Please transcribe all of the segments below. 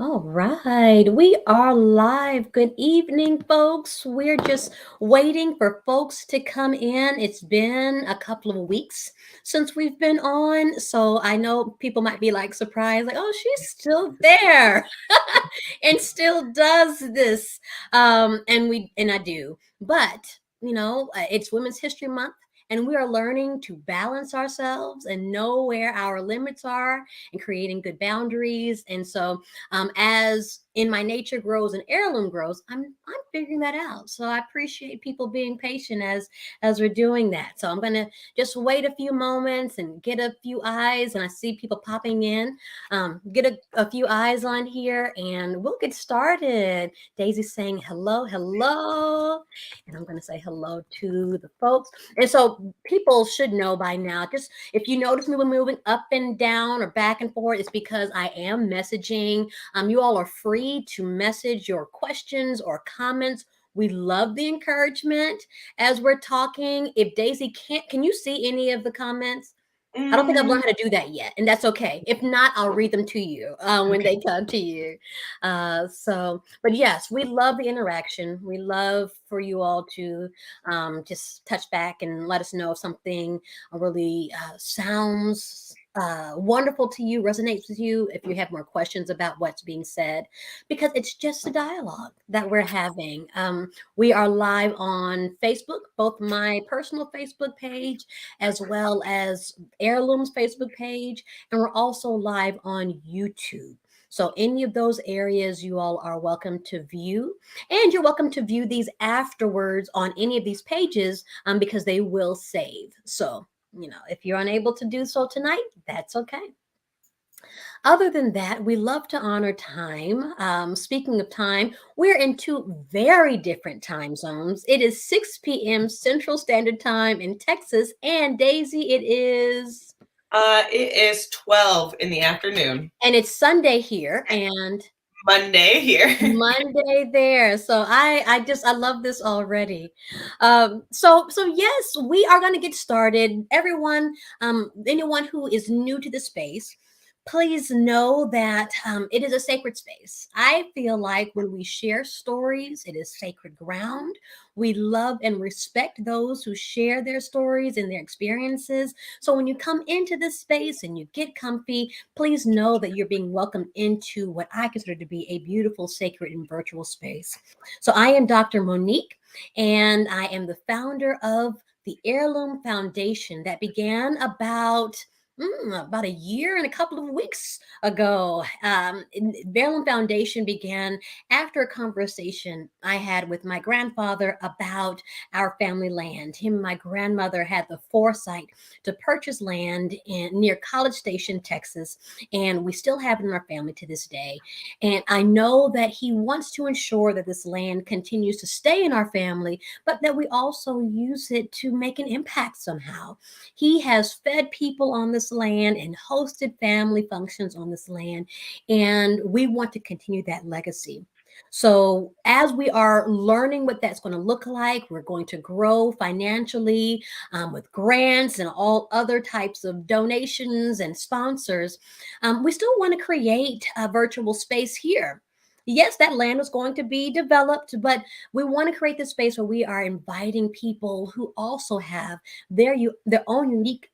All right, we are live. Good evening, folks. We're just waiting for folks to come in. It's been a couple of weeks since we've been on, so I know people might be like surprised, like, "Oh, she's still there and still does this." And I do, but it's Women's History Month. And we are learning to balance ourselves and know where our limits are and creating good boundaries. And so as in my nature grows and heirloom grows, I'm figuring that out. So I appreciate people being patient as we're doing that. So I'm gonna just wait a few moments and get a few eyes, and I see people popping in. Get a few eyes on here, and we'll get started. Daisy's saying hello, hello, and I'm gonna say hello to the folks. And so people should know by now. Just if you notice me when moving up and down or back and forth, it's because I am messaging. You all are free to message your questions or comments. We love the encouragement as we're talking. If Daisy can't, can you see any of the comments? I don't think I've Mm, learned how to do that yet, and that's okay. If not, I'll read them to you when okay. they come to you. But yes, we love the interaction. We love for you all to just touch back and let us know if something really sounds wonderful to you, resonates with you, if you have more questions about what's being said, because it's just a dialogue that we're having. We are live on Facebook, both my personal Facebook page as well as Heirloom's Facebook page, and we're also live on YouTube. So, any of those areas you all are welcome to view. And you're welcome to view these afterwards on any of these pages because they will save. So, if you're unable to do so tonight, that's okay. Other than that, we love to honor time. Speaking of time, we're in two very different time zones. It is 6 p.m. Central Standard Time in Texas, and Daisy, it is. It is 12 in the afternoon. And it's Sunday here and Monday here. Monday there. So I love this already. So yes, we are going to get started. Everyone, anyone who is new to the space, please know that it is a sacred space. I feel like when we share stories, it is sacred ground. We love and respect those who share their stories and their experiences. So when you come into this space and you get comfy, please know that you're being welcomed into what I consider to be a beautiful, sacred, and virtual space. So I am Dr. Monique, and I am the founder of the Heirloom Foundation that began about a year and a couple of weeks ago. Heirloom Foundation began after a conversation I had with my grandfather about our family land. Him and my grandmother had the foresight to purchase land near College Station, Texas, and we still have it in our family to this day. And I know that he wants to ensure that this land continues to stay in our family, but that we also use it to make an impact somehow. He has fed people on this land and hosted family functions on this land, and we want to continue that legacy. So, as we are learning what that's going to look like, we're going to grow financially with grants and all other types of donations and sponsors. We still want to create a virtual space here. Yes, that land is going to be developed, but we want to create this space where we are inviting people who also have their own unique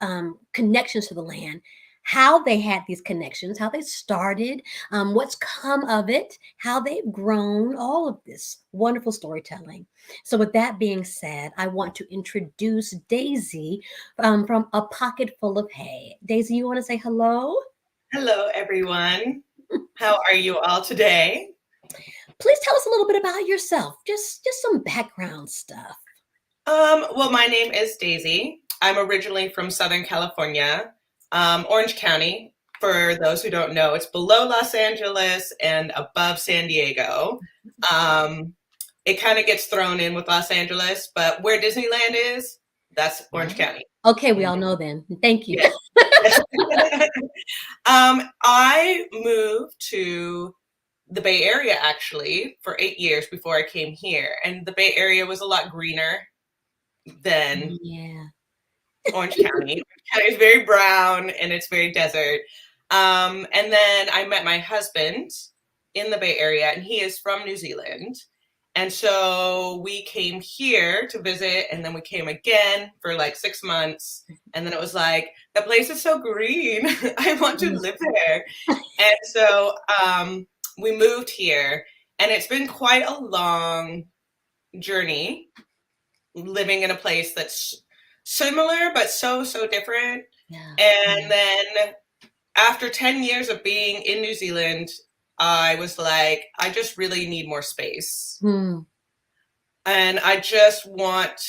connections to the land, how they had these connections, how they started, what's come of it, how they've grown, all of this wonderful storytelling. So, with that being said, I want to introduce Daisy from A Pocket Full of Hay. Daisy, you want to say hello? Hello, everyone. How are you all today? Please tell us a little bit about yourself. Just some background stuff. Well, my name is Daisy. I'm originally from Southern California, Orange County. For those who don't know, it's below Los Angeles and above San Diego. Um, it kind of gets thrown in with Los Angeles, but where Disneyland is, that's Orange Oh. County. Okay, we all know then. Thank you. Yeah. I moved to the Bay Area actually for 8 years before I came here, and the Bay Area was a lot greener than Yeah. Orange County. Orange County is very brown and it's very desert. And then I met my husband in the Bay Area, and he is from New Zealand. And so we came here to visit, and then we came again for like 6 months. And then it was like, the place is so green. I want to live there. And so we moved here, and it's been quite a long journey living in a place that's similar but so different. Yeah. And then after 10 years of being in New Zealand, I was like, I just really need more space. And I just want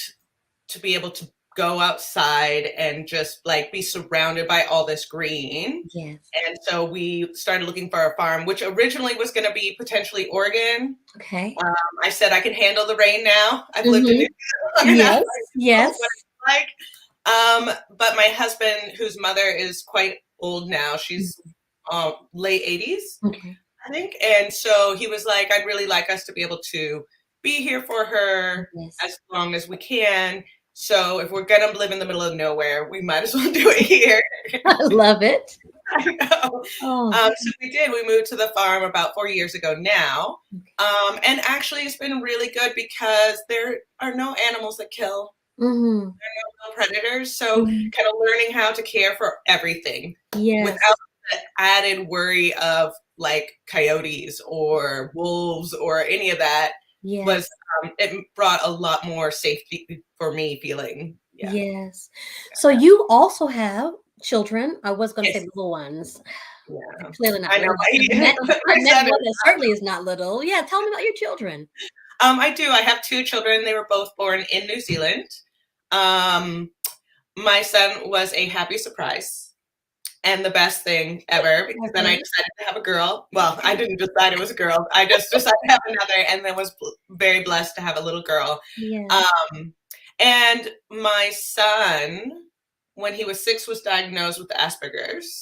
to be able to go outside and just like be surrounded by all this green. Yes. And so we started looking for a farm, which originally was going to be potentially Oregon. Okay. I said I can handle the rain now. I've lived in New Zealand. Yes. Yes. What it's like. But my husband, whose mother is quite old now, she's late 80s, Okay. I think. And so he was like, I'd really like us to be able to be here for her as long as we can. So if we're going to live in the middle of nowhere, we might as well do it here. I love it. I know. So we did. We moved to the farm about 4 years ago now. And actually, it's been really good because there are no animals that kill. There are no predators. So kind of learning how to care for everything without the added worry of like coyotes or wolves or any of that. Was it brought a lot more safety for me feeling. Yes. So you also have children. I was going to say little ones. Yeah. Clearly not. I know. I met one that certainly is not little. Yeah. Tell me about your children. I do. I have 2 children. They were both born in New Zealand. My son was a happy surprise. And the best thing ever, because then I decided to have a girl. Well, I didn't decide it was a girl. I just decided to have another, and then was very blessed to have a little girl. Yeah. And my son, when he was 6, was diagnosed with Asperger's,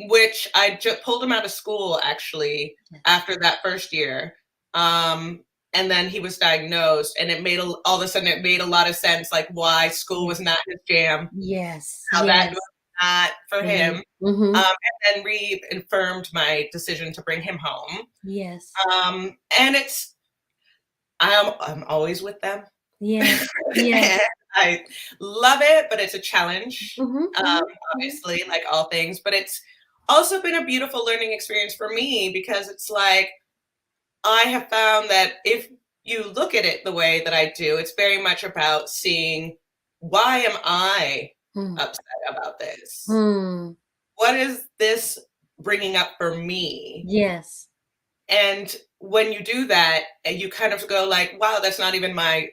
which I just pulled him out of school, actually, after that first year. And then he was diagnosed, and it made all of a sudden it made a lot of sense, like why school was not his jam. Yes. How that was not for him. And then reaffirmed my decision to bring him home. Yes. And I'm always with them. Yeah. Yeah. I love it, but it's a challenge. Obviously, like all things, but it's also been a beautiful learning experience for me because it's like I have found that if you look at it the way that I do, it's very much about seeing, why am I upset about this? What is this bringing up for me? Yes. And when you do that, you kind of go like, wow, that's not even my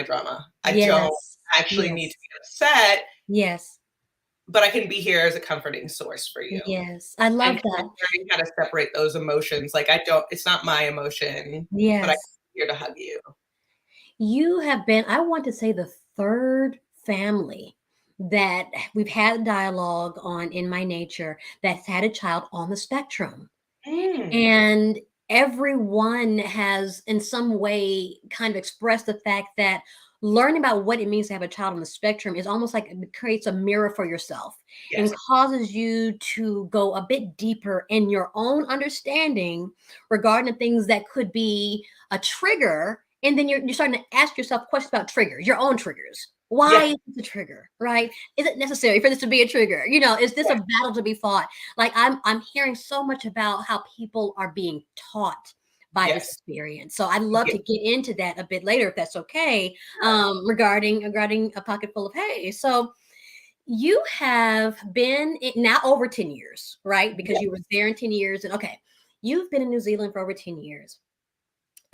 drama. I don't actually need to be upset. Yes. But I can be here as a comforting source for you. Yes. I love that. Learning how to separate those emotions. Like it's not my emotion. Yes. But I'm here to hug you. You have been, I want to say, the third family that we've had dialogue on in My Nature that's had a child on the spectrum. And everyone has in some way kind of expressed the fact that learning about what it means to have a child on the spectrum is almost like it creates a mirror for yourself and causes you to go a bit deeper in your own understanding regarding the things that could be a trigger. And then you're starting to ask yourself questions about triggers, your own triggers. Why is this a trigger, right? Is it necessary for this to be a trigger? Is this a battle to be fought? Like I'm hearing so much about how people are being taught by this experience. So I'd love to get into that a bit later, if that's okay, regarding A Pocket Full of Hay. So you have been now over 10 years, right? Because you were there in 10 years. And you've been in New Zealand for over 10 years.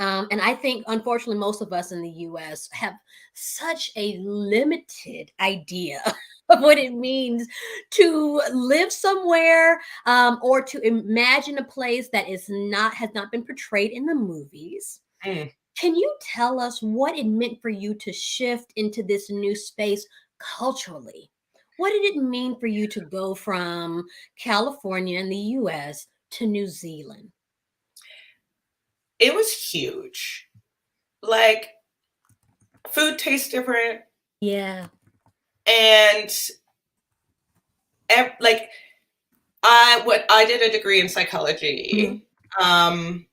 And I think, unfortunately, most of us in the U.S. have such a limited idea of what it means to live somewhere or to imagine a place that has not been portrayed in the movies. Can you tell us what it meant for you to shift into this new space culturally? What did it mean for you to go from California in the U.S. to New Zealand? It was huge. Like, food tastes different. Yeah. And like I did a degree in Mhm. psychology, um,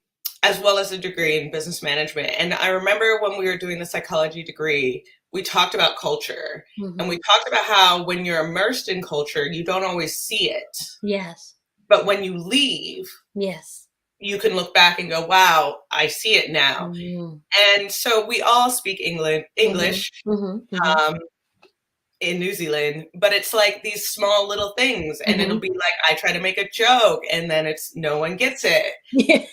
as well as a degree in business management. And I remember when we were doing the psychology degree, we talked about culture, and we Mhm. talked about how when you're immersed in culture, you don't always see it, Yes. but when you leave, Yes. you can look back and go, "Wow, I see it now." Mhm. And so we all speak Mhm. English. Mhm. Mhm. Um, in New Zealand, but it's like these small little things, and it'll Mhm. be like I try to make a joke, and then it's no one gets it, Yes.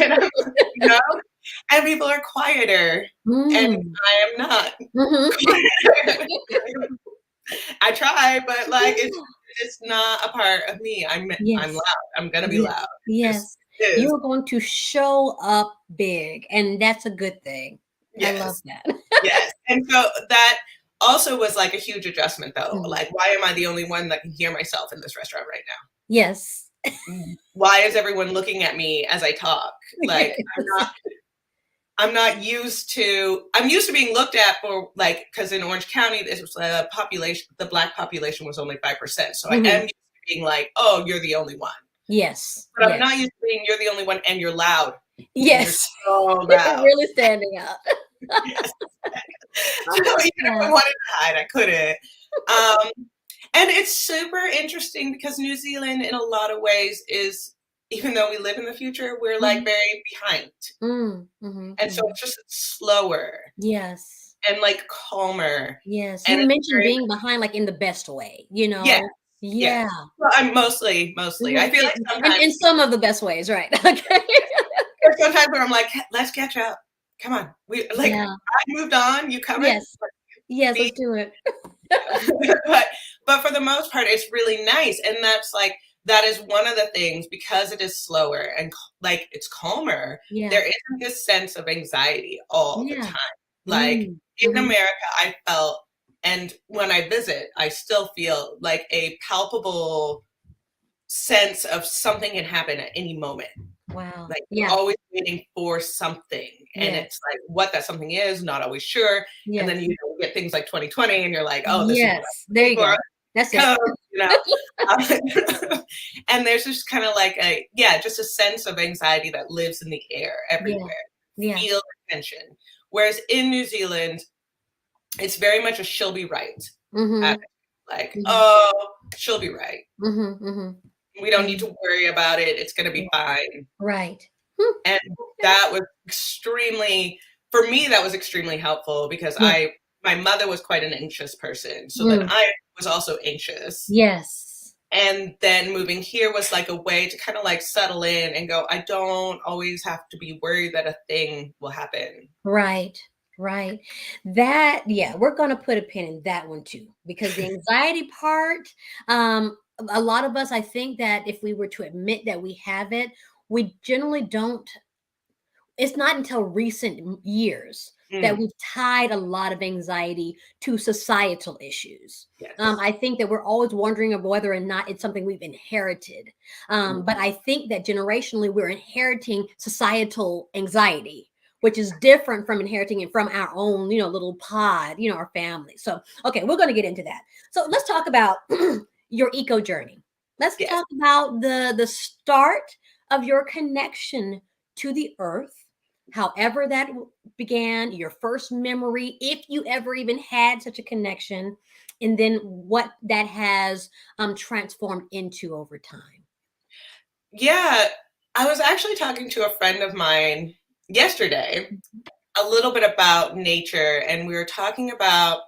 and I'm, you know, and people are quieter, and Mm. I am not Mhm. quieter. I try, but like it's not a part of me. I'm Yes. loud. I'm gonna be Yes. loud. It just Yes. is. You're going to show up big, and that's a good thing. I love Yes, that. yes, and so that also was like a huge adjustment, though. Mhm. Like, why am I the only one that can hear myself in this restaurant right now? Yes. Why is everyone looking at me as I talk? Like Yes. I'm used to being looked at for like because in Orange County this was the black population was only 5%. So I am Mhm. used to being like, oh, you're the only one. Yes. But I'm not Yes. used to being you're the only one and you're loud. And you're Yes. so loud. Really standing out. Yes. So I love even if I that. wanted to hide, I couldn't. And it's super interesting because New Zealand, in a lot of ways, is even though we live in the future, we're like Mhm. very behind, Mm. Mhm. and so Mhm. it's just slower Yes. and like calmer, Yes. and You it's mentioned very being behind, like, in the best way, yes, Yeah. yes. Well, I'm mostly. I Mhm. feel like In sometimes some of the best ways, right. Okay. there's sometimes where I'm like, let's catch up. Come on, we like Yeah. I moved on. You coming? Yes. Yes, Me let's do it. but for the most part it's really nice, and that's like that is one of the things because it is slower and like it's calmer, Yeah. there isn't this sense of anxiety all the Yeah. time. Like Mm. in Mhm. America I felt, and when I visit I still feel like a palpable sense of something can happen at any moment. Wow. Like you're Yeah. always waiting for something, and Yes. it's like what that something is, not always sure. And then Yes. get things like 2020, and you're like, oh, this is what Yes. I'm There waiting you for. go. That's it. Come, you know. And there's just kind of like just a sense of anxiety that lives in the air Yeah. everywhere. Yeah. Feel the tension. Whereas in New Zealand, it's very much a she'll be right. Mhm. Like, Mhm. oh, she'll be right. Mhm. Mhm. We don't need Mhm. to worry about it. It's going to be Yeah. fine. Right. Hmm. And Okay. that was extremely, for me, that was extremely helpful because Yeah. my mother was quite an anxious person. So then Mm. I was also anxious. Yes. And then moving here was like a way to kind of like settle in and go, I don't always have to be worried that a thing will happen. Right. Right. That, yeah, we're gonna put a pin in that one too, because the anxiety part, a lot of us, I think that if we were to admit that we have it, we generally don't. It's not until recent years that Mm, we've tied a lot of anxiety to societal issues. yes. I think that we're always wondering of whether or not it's something we've inherited. Mm, But I think that generationally we're inheriting societal anxiety, which is different from inheriting it from our own, little pod, our family. So, okay, we're going to get into that. So let's talk about your eco journey. Let's yes. talk about the start of your connection to the earth, however that began, your first memory, if you ever even had such a connection, and then what that has transformed into over time. Yeah. I was actually talking to a friend of mine yesterday a little bit about nature, and we were talking about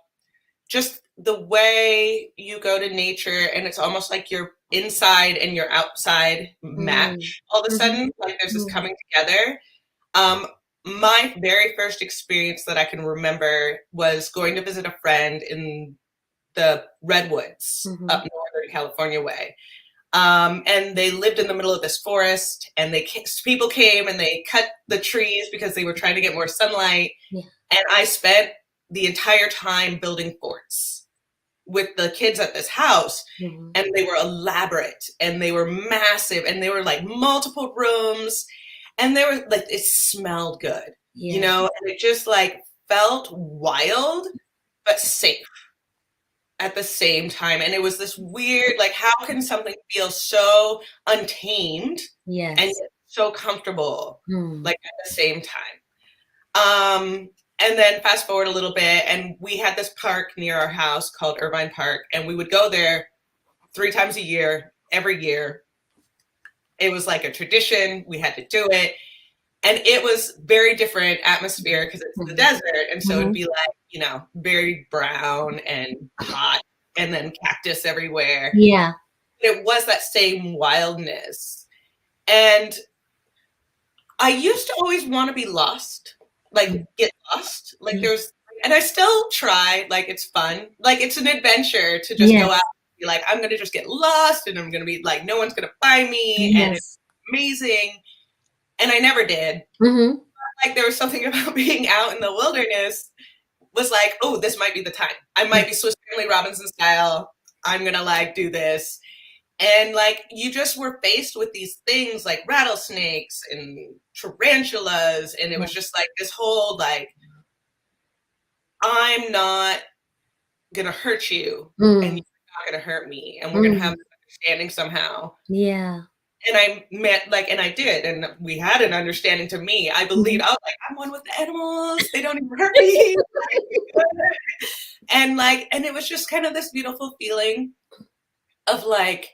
just the way you go to nature, and it's almost like your inside and your outside Mm. match all of a Mhm. sudden, like there's this Mhm. coming together. um my very first experience that I can remember was going to visit a friend in the redwoods up Mhm. northern California way. And they lived in the middle of this forest, and people came and they cut the trees because they were trying to get more sunlight. Yeah. And I spent the entire time building forts with the kids at this house, Mhm. and they were elaborate and they were massive and they were like multiple rooms, and they were like it smelled good, Yes. and it just like felt wild but safe at the same time. And it was this weird, like, how can something feel so untamed and Yes. yet so comfortable, Mm. like, at the same time? And then fast forward a little bit, and we had this park near our house called Irvine Park, and we would go there 3 times a year, every year. It was like a tradition. We had to do it. And it was very different atmosphere because it's the Mhm. desert. And so it'd Mhm. be like, very brown and hot and then cactus everywhere. Yeah. It was that same wildness. And I used to always want to be lost, like Mm. get lost. Like Yeah. and I still try, like it's fun. Like it's an adventure to just go out Yes. and be like, I'm going to just get lost and I'm going to be like, no one's going to find me. And it's Yes. amazing. And I never did. Mhm. Like there was something about being out in the wilderness was like, oh, this might be the time. I might be Swiss Family Robinson style. I'm going to like do this. And like you just were faced with these things like rattlesnakes and tarantulas. And it was just like this whole like, I'm not going to hurt you and Mm. you're not going to hurt me. And we're going to have Mm. this understanding somehow. Yeah. And I met like, and I did, and we had an understanding. To me, I believed. Mhm. I was like, I'm one with the animals. They don't even hurt me. And like, and it was just kind of this beautiful feeling of like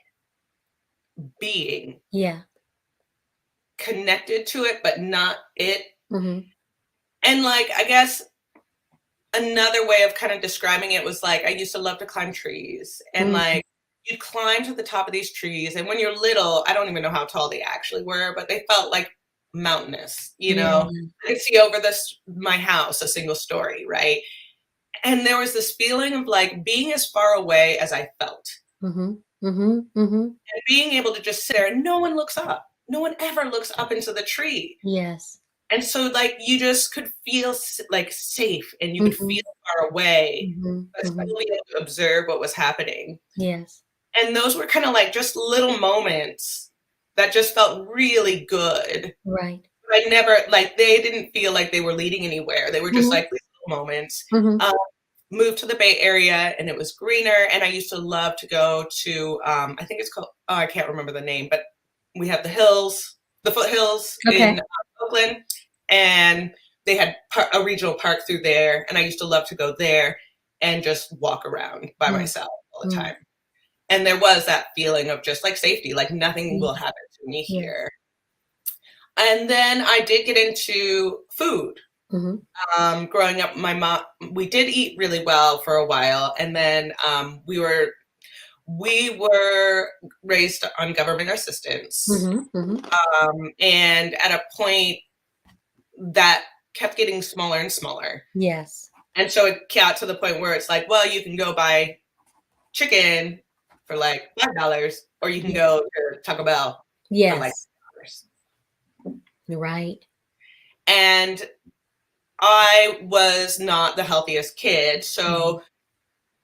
being Yeah. connected to it, but not it. Mhm. And like, I guess another way of kind of describing it was like, I used to love to climb trees, and Mhm. like, you'd climb to the top of these trees, and when you're little, I don't even know how tall they actually were, but they felt like mountainous, Yeah. I could see over my house, a single story, right? And there was this feeling of like being as far away as I felt, Mhm. Mhm. Mhm. and being able to just sit there and no one looks up. No one ever looks up into the tree. Yes. And so like you just could feel like safe, and you could feel Mhm. far away, Mhm. but Mhm. still be able to observe what was happening. Yes. And those were kind of like just little moments that just felt really good. Right. I never, like, they didn't feel like they were leading anywhere. They were just Mhm. like these little moments. Mhm. Moved to the Bay Area, and it was greener. And I used to love to go to, I think it's called, oh, I can't remember the name, but we have the foothills Okay. in Oakland, and they had a regional park through there. And I used to love to go there and just walk around by Mm. myself all the Mm. time. And there was that feeling of just like safety, like nothing will Yes. happen to me Yes. here. And then I did get into food. Mhm. Growing up, my mom, we did eat really well for a while, and then we were raised on government assistance, Mhm. Mhm. and at a point that kept getting smaller and smaller, Yes. and so it got to the point where it's like, well, you can go buy chicken for like $5, or you can Yeah. go to Taco Bell for like Yes. $10. Right. And I was not the healthiest kid, Mhm. so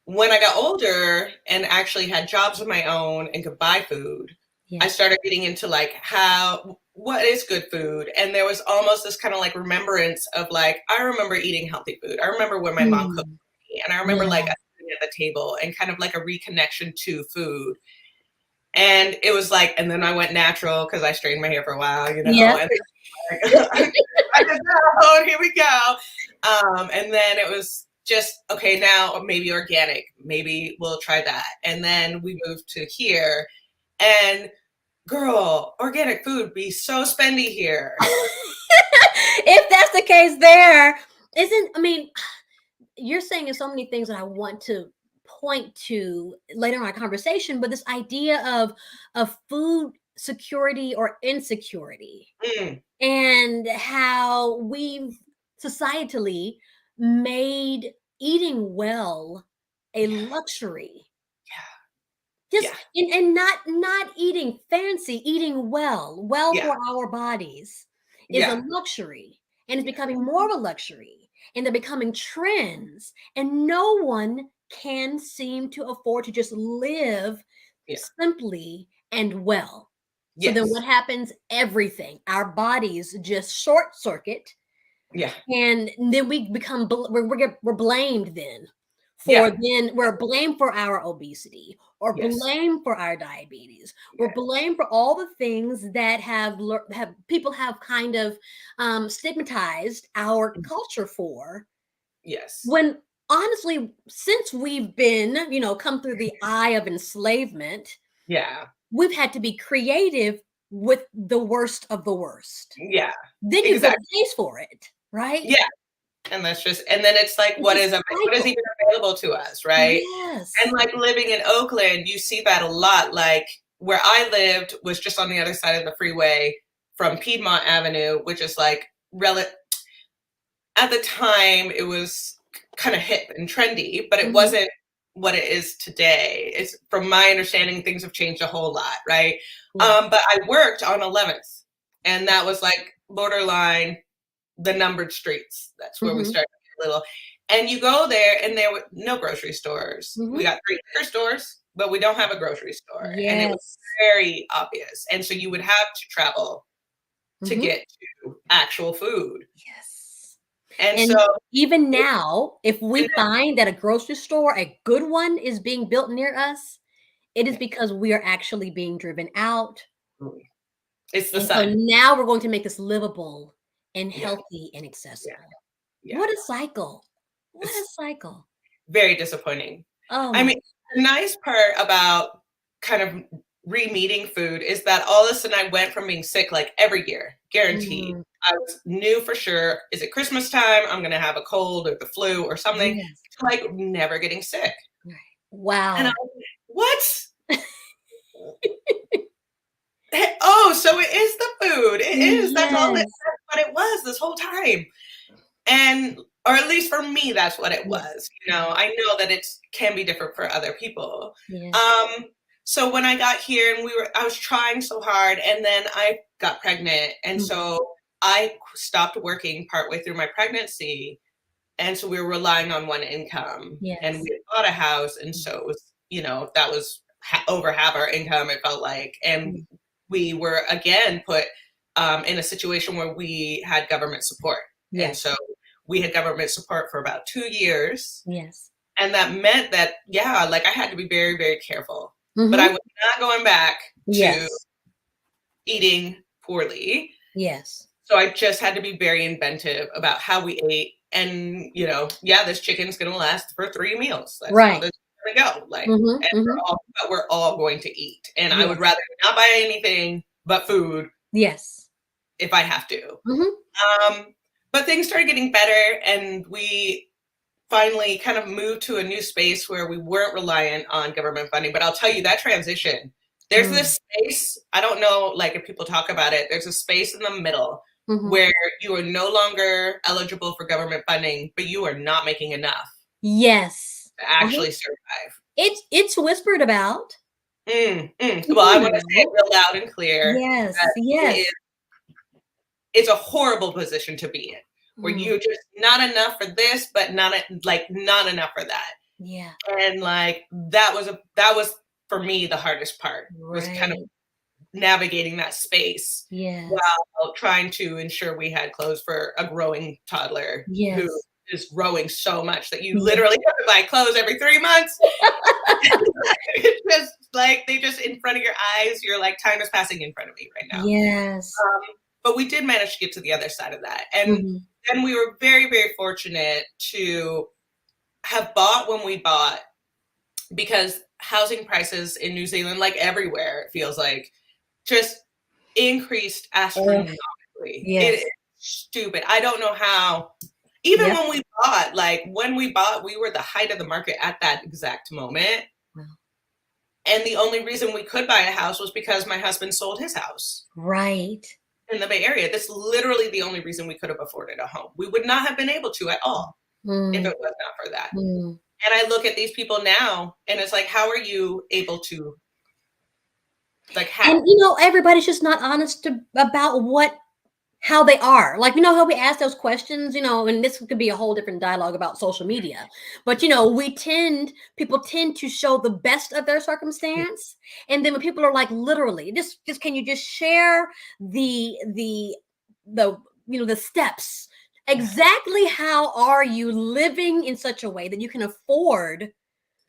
when I got older and actually had jobs of my own and could buy food, I Yeah. started getting into like what is good food. And there was almost this kind of like remembrance of like, I remember eating healthy food. I remember when my mom cooked Mm. for me, and I remember like Yeah. us sitting at the table and kind of like a reconnection to food. And it was like, and then I went natural because I straightened my hair for a while, Yeah. and like, I just, oh, here we go. And then it was just, okay, now maybe organic, maybe we'll try that. And then we moved to here, and girl, organic food be so spendy here. If that's the case, there isn't. I mean, you're saying so many things that I want to point to later in our conversation, but this idea of food security or insecurity, Mm, and how we've societally made eating well a yeah, luxury. yeah, Just and not eating fancy, eating well yeah, for our bodies is a yeah, luxury, and it's yeah, becoming more of a luxury, and they're becoming trends, and no one can seem to afford to just live yeah, simply and well. So then yes, what happens? Everything, our bodies just short circuit, yeah, and then we become we're blamed then for Yeah. then we're blamed for our obesity or Yes. blamed for our diabetes. We're Yeah. blamed for all the things that have people have kind of stigmatized our culture for, Yes. when honestly, since we've been, come through the eye of enslavement, Yeah. we've had to be creative with the worst of the worst. Yeah. Then you build Exactly. a case for it, right? Yeah. And that's just, and then it's like, It's a what is cycle. even available to us, right? And Yes. like living in Oakland, you see that a lot. Like where I lived was just on the other side of the freeway from Piedmont Avenue, which is like at the time it was kind of hip and trendy, but it Mhm. wasn't what it is today. It's, from my understanding, things have changed a whole lot, right? Yes. But I worked on 11th, and that was like borderline the numbered streets. That's where we Mhm. started to get a little. And you go there, and there were no grocery stores. We Mhm. got 3 liquor stores, but we don't have a grocery store, and it was Yes. very obvious. And so you would have to travel to Mhm. get to actual food. Yes. And so, And even it, now, if and we find that a grocery store, a good one, is being built near us, it is then, because we are actually being driven out. yeah, it's the And so sun. now we're going to make this livable and Yeah, healthy and yeah, accessible. yeah. What a cycle. What a It's cycle. very disappointing. Oh I my. mean, the nice part about kind of re-meeting food is that all of a sudden I went from being sick like every year, guaranteed. Mm, I was knew for sure, is it Christmas time? I'm gonna have a cold or the flu or something, yes. to like never getting sick. Right. And I Wow. was like, what? Oh, so it is the food. It is. That's all Yes. that's what it was this whole time. And or at least for me, that's what it Yes. was. I know that it can be different for other people. Yes. Um, so when I got here and I was trying so hard, and then I got pregnant, and Mhm. so I stopped working partway through my pregnancy, and so we were relying on one income, and Yes. we had bought a house, and so it was, that was over half our income, it felt like, and Mm. we were again put in a situation where we had government support, and Yes. so we had government support for about 2 years, Yes. and that meant that, yeah, like I had to be very, very careful, but I Mhm. was not going back to Yes. eating poorly. Yes. So I just had to be very inventive about how we ate. And, yeah, this chicken's going to last for 3 meals. That's how Right. this is going to go. Like, Mhm. and Mhm. but we're all going to eat. And I would Yes. rather not buy anything but food Yes. if I have to. Mhm. Um, but things started getting better, and we finally kind of moved to a new space where we weren't reliant on government funding. But I'll tell you, that transition, there's Mm. this space, I don't know, like if people talk about it, there's a space in the middle Mhm. where you are no longer eligible for government funding, but you are not making enough Yes. to Uh-huh. actually survive. It's whispered about. Well, I People want to say it know. real loud and clear Yes. that Yes. it's a horrible position to be in, where Mm. you're just not enough for this, but not enough for that. Yeah. And like that was for me the hardest part, was kind of Right. navigating that space Yes. while trying to ensure we had clothes for a growing toddler who Yes. is growing so much that you Yes. literally have to buy clothes every 3 months. It's just like they just in front of your eyes. You're like, time is passing in front of me right now. Yes. But we did manage to get to the other side of that. And Mhm. then we were very, very fortunate to have bought when we bought, because housing prices in New Zealand, like everywhere, it feels like, just increased Ugh. astronomically. It is Yes. stupid. I don't know how. Even Yep. when we bought, we were the height of the market at that exact moment. Wow. And the only reason we could buy a house was because my husband sold his house Right. in the Bay Area. That's literally the only reason we could have afforded a home. We would not have been able to at all if Mm. it was not for that. Mm. And I look at these people now, and it's like, how are you able to, like, And how? everybody's just not honest about how they are. Like, how we ask those questions, and this could be a whole different dialogue about social media. But people tend to show the best of their circumstance. And then when people are like, literally, just can you just share the the steps Exactly how are you living in such a way that you can afford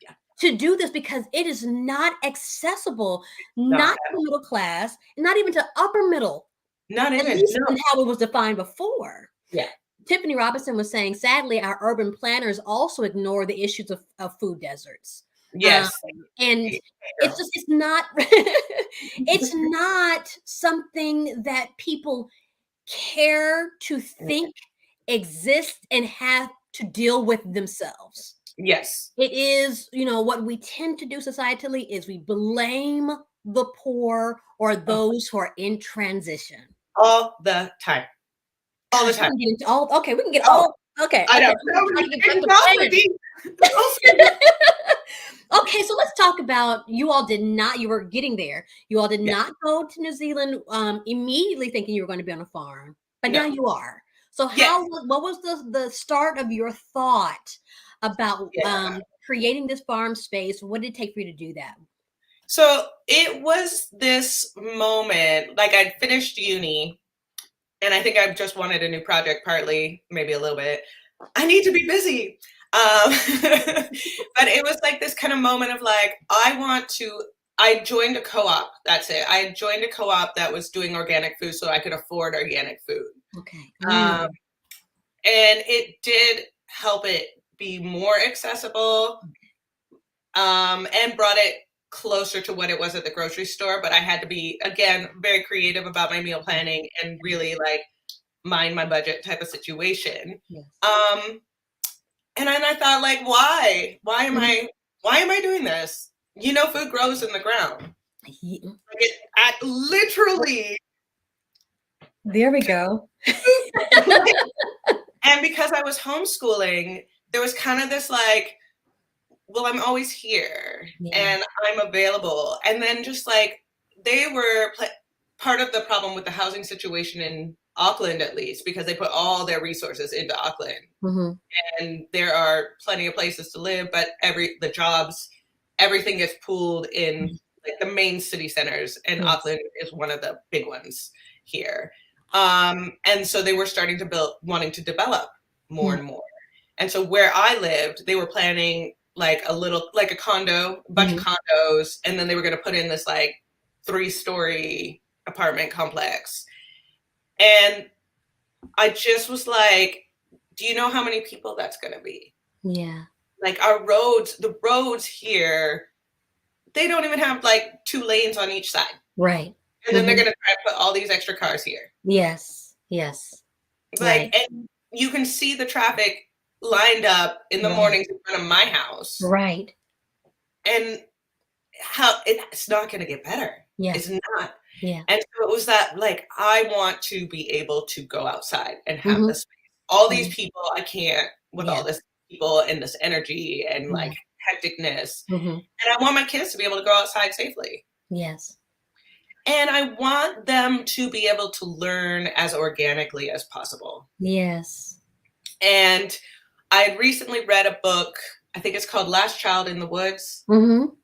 Yeah. to do this, because it is not accessible, Not not at to all. middle class, not even to upper middle, Not at even. least No. in how it was defined before. Yeah. Tiffany Robinson was saying, sadly, our urban planners also ignore the issues of food deserts. Um, Yes. and Girl. it's not it's not something that people care to think exist and have to deal with themselves. Yes. It is, what we tend to do societally is we blame the poor or Oh, those who are in transition. all the time. All the Gosh, we time. can get into all. Okay, we can get Oh, all. Okay, I know. okay. No, I'm trying to get back it's to also plan. deep. Also, Okay, so let's talk about, you all did not. You were getting there. You all did yeah. not go to New Zealand immediately thinking you were going to be on a farm, but No. now you are. So Yes. what was the start of your thought about Yeah. creating this farm space? What did it take for you to do that? So it was this moment, like I'd finished uni, and I think I just wanted a new project, partly, maybe a little bit. I need to be busy. But it was like this kind of moment of like, I joined a co-op. That's it. I joined a co-op that was doing organic food so I could afford organic food. Okay. Um, and it did help it be more accessible, and brought it closer to what it was at the grocery store. But I had to be, again, very creative about my meal planning and really like mind my budget type of situation. Yes. And then I thought, like, why? Mhm. Why am I doing this? Food grows in the ground. Ye- Like literally. There we go. And because I was homeschooling, there was kind of this like, well, I'm always here Yeah. and I'm available. And then just like they were part of the problem with the housing situation in Auckland, at least, because they put all their resources into Auckland. Mm-hmm. And there are plenty of places to live, but the jobs, everything gets pooled in like the main city centers, and Yes. Auckland is one of the big ones here. And so they were wanting to develop more Yeah. and more. And so where I lived, they were planning like a condo, a bunch of Mhm. condos, and then they were going to put in this like 3-story apartment complex. And I just was like, do you know how many people that's going to be? Yeah. Like the roads here, they don't even have like 2 lanes on each side. Right. And then they're Mhm. going to try to put all these extra cars here. Yes. Yes. Like, Right. and you can see the traffic lined up in the Right. mornings in front of my house. Right. And how it's not going to get better. It's Yes. not. Yeah. And so it was that, like, I want to be able to go outside and have Mhm. this space. All these Mhm. people, I can't with Yeah. all this people and this energy and Yeah. like hecticness. Mhm. And I want my kids to be able to go outside safely. Yes. And I want them to be able to learn as organically as possible. Yes. And I had recently read a book, I think it's called Last Child in the Woods. Mhm.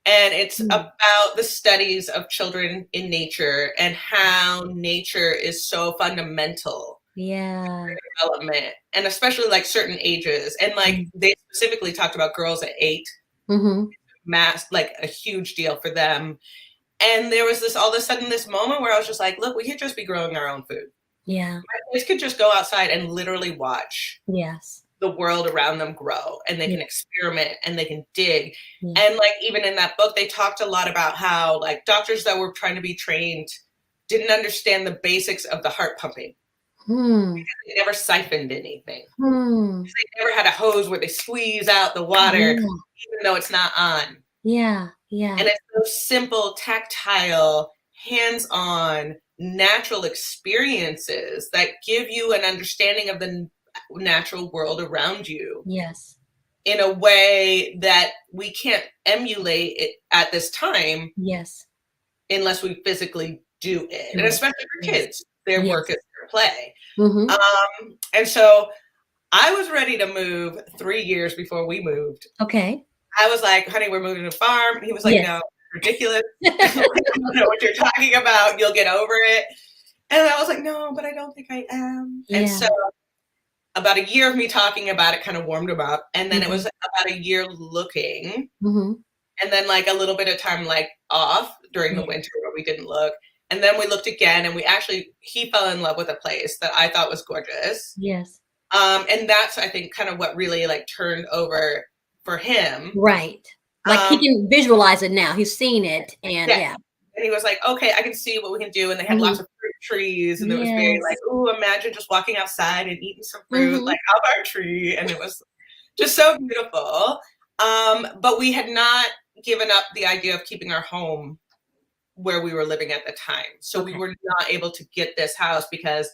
And it's Mm. about the studies of children in nature and how nature is so fundamental Yeah. for development, and especially like certain ages. And like Mm. they specifically talked about girls at 8, Mhm. like a huge deal for them. And there was all of a sudden this moment where I was just like, look, we could just be growing our own food. Yeah. My kids could just go outside and literally watch Yes. the world around them grow, and they Yeah. can experiment and they can dig. Yeah. And like even in that book, they talked a lot about how like doctors that were trying to be trained didn't understand the basics of the heart pumping. Hmm. They never siphoned anything. Hmm. They never had a hose where they squeeze out the water, Yeah. even though it's not on. Yeah. Yeah. And it's those simple, tactile, hands-on, natural experiences that give you an understanding of the natural world around you Yes. in a way that we can't emulate it at this time Yes. unless we physically do it. Do And it. especially for Yes. kids, their work Yes. is their play. Mhm. And so I was ready to move 3 years before we moved. Okay. I was like, honey, we're moving to a farm. He was like, Yes. no, ridiculous. I don't know what you're talking about. You'll get over it. And I was like, no, but I don't think I am. And Yeah. so about a year of me talking about it kind of warmed him up. And then it was Mhm. about a year looking. Mhm. And then like a little bit of time like off during the Yeah. winter where we didn't look. And then we looked again, and he fell in love with a place that I thought was gorgeous. Yes. And that's, I think, kind of what really like turned over for him. Right. Like he Um, can visualize it now. He's seen it, and yeah. yeah. And he was like, okay, I can see what we can do. And they had lots Mhm. of fruit trees, and it was very like, Yes. oh, imagine just walking outside and eating some fruit Mhm. like off our tree. And it was just so beautiful. But we had not given up the idea of keeping our home where we were living at the time. So we Okay. were not able to get this house because,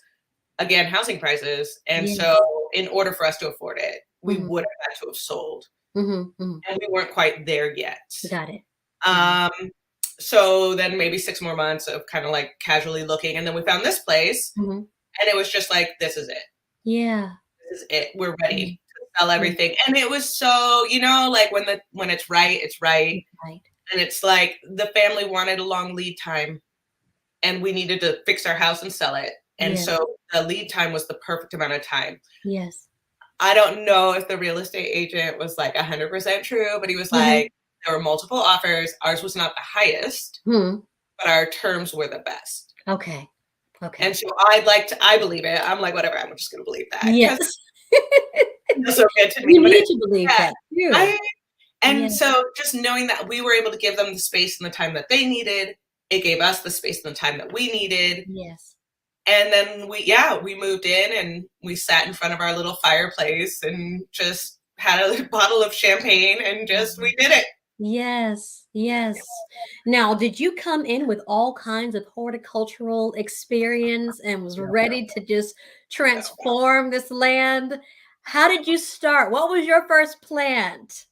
again, housing prices. And Yes. so in order for us to afford it, we Mhm. would have had to have sold. Mhm. Mhm. And we weren't quite there yet. Got it. Mhm. Um, so then maybe 6 more months of kind of like casually looking. And then we found this place, Mhm. and it was just like, this is it. Yeah. This is it. We're ready Mhm. to sell Yeah. everything. And it was so, like when it's right, it's right. Right. And it's like the family wanted a long lead time, and we needed to fix our house and sell it. And Yes. so the lead time was the perfect amount of time. Yes. I don't know if the real estate agent was like 100% true, but he was Mhm. like, there were multiple offers. Ours was not the highest, Hmm. but our terms were the best. Okay. Okay. And so I believe it. I'm like, whatever, I'm just going to believe that because Yes. it feels so good to me. You But need to believe yeah, that too. I, Yeah. and so just knowing that we were able to give them the space and the time that they needed, it gave us the space and the time that we needed. Yes. And then we moved in, and we sat in front of our little fireplace and just had a bottle of champagne, and just we did it. Yes, yes. Now, did you come in with all kinds of horticultural experience and was ready to just transform this land? How did you start? What was your first plant?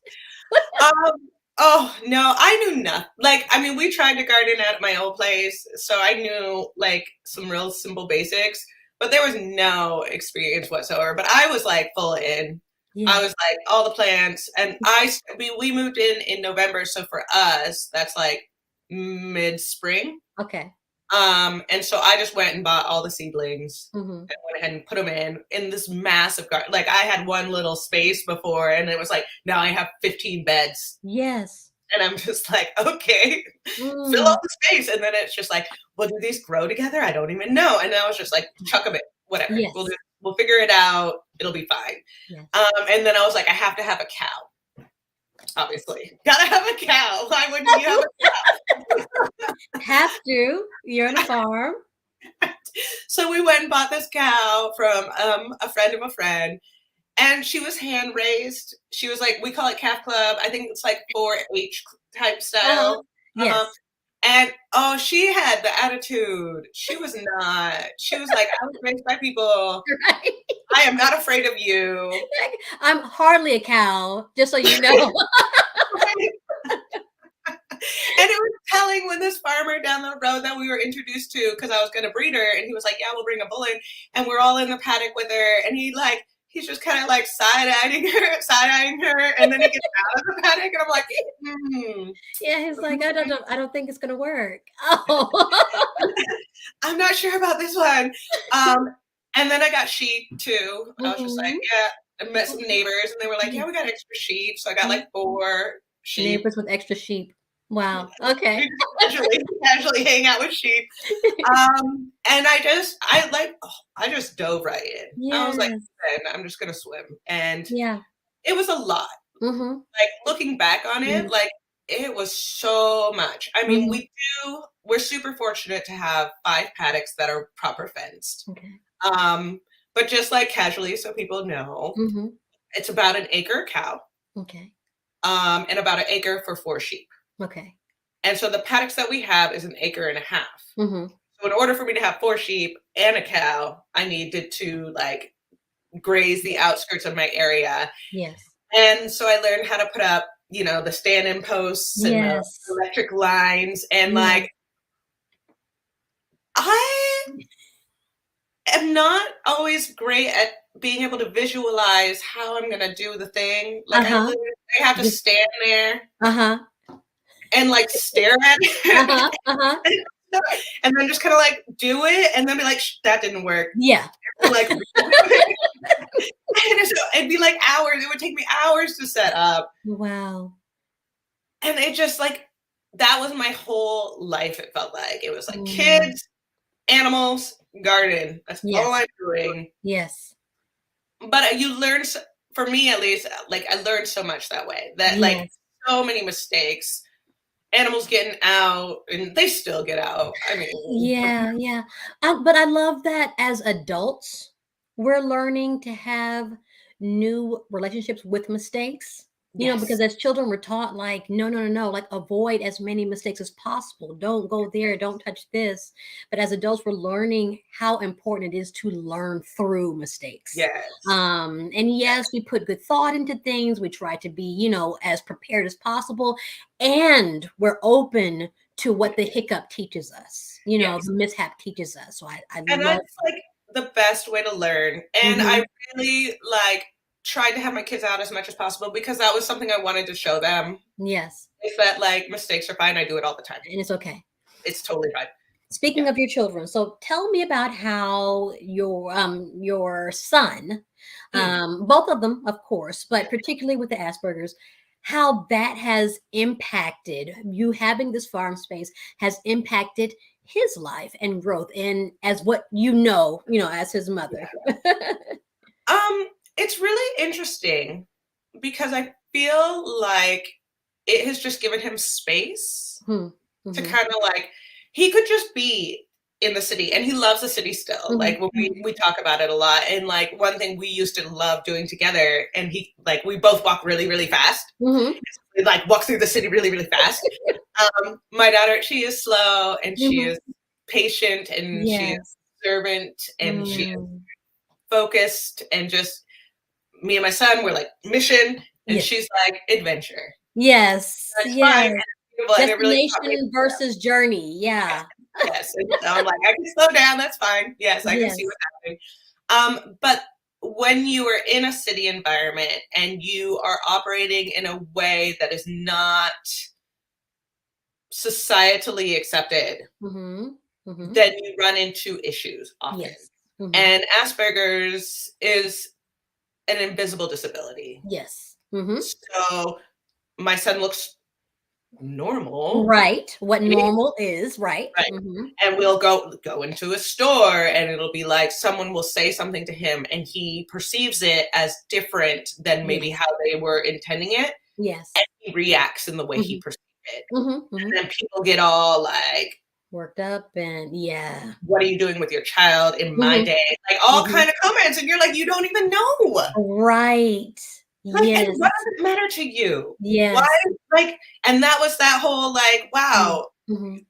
Um, oh no, I knew nothing. Like, I mean, we tried to garden at my old place, so I knew like some real simple basics, but there was no experience whatsoever. But I was like full in. I Yeah. was like all the plants, and we moved in November, so for us that's like mid spring. Okay. And so I just went and bought all the seedlings Hmm. and went ahead and put them in this massive garden. Like I had one little space before, and it was like now I have 15 beds, Yes. and I'm just like, okay, fill Mm. up the space. And then it's just like, well, do these grow together? I don't even know. And I was just like, chuck them in, whatever. Yes. We'll figure it out. It'll be fine. Yes. And then I was like, I have to have a cow. Obviously, gotta have a cow. Why wouldn't you have Have to. You're on a farm. So we went and bought this cow from a friend of a friend, and she was hand raised. She was like, we call it calf club. I think it's like 4-H type Uh-huh. style. Uh-huh. Yes. And oh, she had the attitude. She was not. She was like, I was raised by people. Right. I am not afraid of you. I'm hardly a cow, just so you know. And it was telling when this farmer down the road that we were introduced to, because I was going to breed her, and he was like, yeah, we'll bring a bull in. And we're all in the paddock with her, and he's just kind of like side-eyeing her, and then he gets out of the paddock, and I'm like, Yeah, he's like, I don't think it's gonna work. Oh. I'm not sure about this one. And then I got sheep too. I was just like, Mhm. yeah. I met some neighbors, and they were like, yeah, we got extra sheep. So I got like 4 sheep. Neighbors with extra sheep. Wow. Okay. We just casually hang out with sheep. And I just dove right in. I was like, Yes. I'm just gonna swim. And Yeah. it was a lot. Mm-hmm. Like looking back on it, Yes. like it was so much. I mean, Mhm. we're super fortunate to have 5 paddocks that are proper fenced. Okay. But just like casually, so people know, Mm-hmm. it's about an acre cow, Okay. and about an acre for 4 sheep. Okay. And so the paddocks that we have is an acre and a half. Mm-hmm. So in order for me to have 4 sheep and a cow, I needed to like graze the outskirts of my area. Yes. And so I learned how to put up, the stand-in posts and the Yes. electric lines. And Yes. like, I am not always great at being able to visualize how I'm going to do the thing. Like Uh-huh. I have to stand there Uh-huh. and like stare at it. Uh-huh. Uh-huh. And then just kind of like do it and then be like, that didn't work. Yeah. And like, it'd be like hours. It would take me hours to set up. Wow. And it just like, that was my whole life. It felt like it was like Mm. kids, animals, garden. That's all Yes. I'm doing. Yes. But you learn, for me at least, like I learned so much that way, that like Yes. so many mistakes, animals getting out, and they still get out. I mean, Yeah, yeah. But I love that as adults, we're learning to have new relationships with mistakes. Because yes, as children, we're taught like, no, no, no, no, like avoid as many mistakes as possible. Don't go there. Don't touch this. But as adults, we're learning how important it is to learn through mistakes. yes, And yes, we put good thought into things. We try to be, as prepared as possible. And we're open to what the hiccup teaches us, yes. the mishap teaches us. So I And love. that's like the best way to learn. And I Hmm. really like tried to have my kids out as much as possible because that was something I wanted to show them. Yes. Is that like mistakes are fine. I do it all the time. And it's okay. It's totally fine. Speaking Yeah. of your children, so tell me about how your son, Mm. both of them, of course, but particularly with the Asperger's, how that has impacted you having this farm space has impacted his life and growth, and as what as his mother. It's really interesting because I feel like it has just given him space Hmm. to Hmm. kind of like, he could just be in the city, and he loves the city still. Hmm. Like when we talk about it a lot, and like one thing we used to love doing together, and he like we both walk really really fast. Hmm. We like walk through the city really really fast. My daughter, she is slow and she Hmm. is patient and she is Yes. observant and she is Mm. focused, and just me and my son, we're like mission, and Yes. she's like adventure. Yes. That's fine, and Yes. it's beautiful, and it really taught me. Destination versus journey. Yeah. Yes, and so I'm like, I can slow down. That's fine. Yes, I can see Yes. what's happening. But when you are in a city environment and you are operating in a way that is not societally accepted, Mhm. Mhm. then you run into issues often. Yes. Mhm. And Asperger's is an invisible disability. Yes. Mhm. So my son looks normal, Right. What normal is, right? right? Mhm. And we'll go into a store, and it'll be like someone will say something to him and he perceives it as different than maybe Yes. how they were intending it, Yes. and he reacts in the way he Mhm. perceived it. Mhm. Mhm. And then people get all like, Worked up and yeah. what are you doing with your child in my Mhm. day? Like all Mhm. kind of comments, and you're like, you don't even know. Right. Like, and Yes. what does it matter to you? Why? Yes. Like, and that was that whole like, Mhm. wow, Mhm.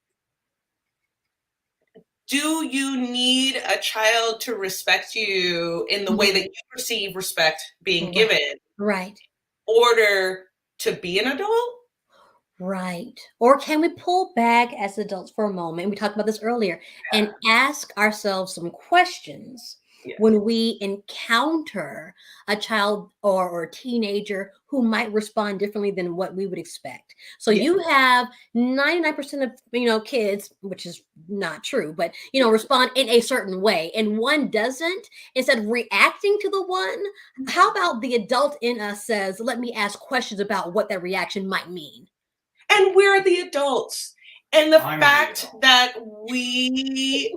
do you need a child to respect you in the way Mhm. that you perceive respect being Right. given Right. order to be an adult? Right. Or can we pull back as adults for a moment? We talked about this earlier and ask ourselves some questions Yeah. when we encounter a child or a teenager who might respond differently than what we would expect. So Yeah. you have 99% of kids, which is not true, but respond in a certain way, and one doesn't. Instead of reacting to the one, how about the adult in us says, "Let me ask questions about what that reaction might mean." And we're the adults. And the I'm the fact adult. that we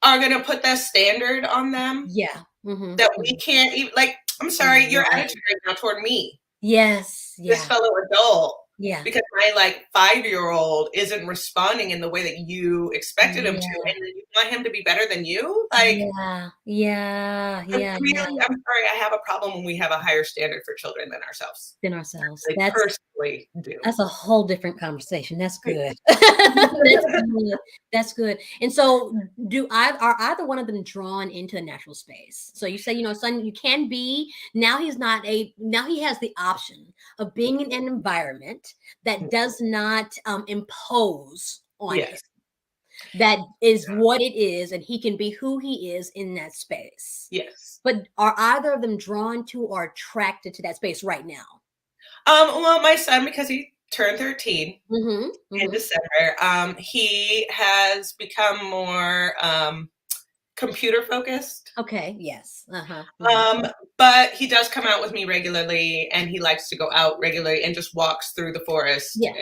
are going to put that standard on them Yeah. Mhm, that we mhm. can't even, like, I'm sorry, your Right. attitude right now toward me, Yes. this Yeah. fellow adult, Yeah. because my like 5-year-old isn't responding in the way that you expected him to, Yeah. and then you want him to be better than you. Like, Yeah. Yeah. I Yeah. Yeah. really, I'm sorry, I have a problem when we have a higher standard for children than ourselves. Than ourselves. I personally do. That's a whole different conversation. That's good. That's good. That's good. And so are either one of them drawn into a natural space? So you say, son, you can be, now he has the option of being in an environment that does not impose on him. Yes. That is what it is, and he can be who he is in that space. Yes. But are either of them drawn to or attracted to that space right now? Well, my son, because turned 13 Mm-hmm. in Mm-hmm. December. He has become more computer focused. Okay. Yes. Uh-huh. Mm-hmm. Um, but he does come out with me regularly, and he likes to go out regularly and just walks through the forest Yeah.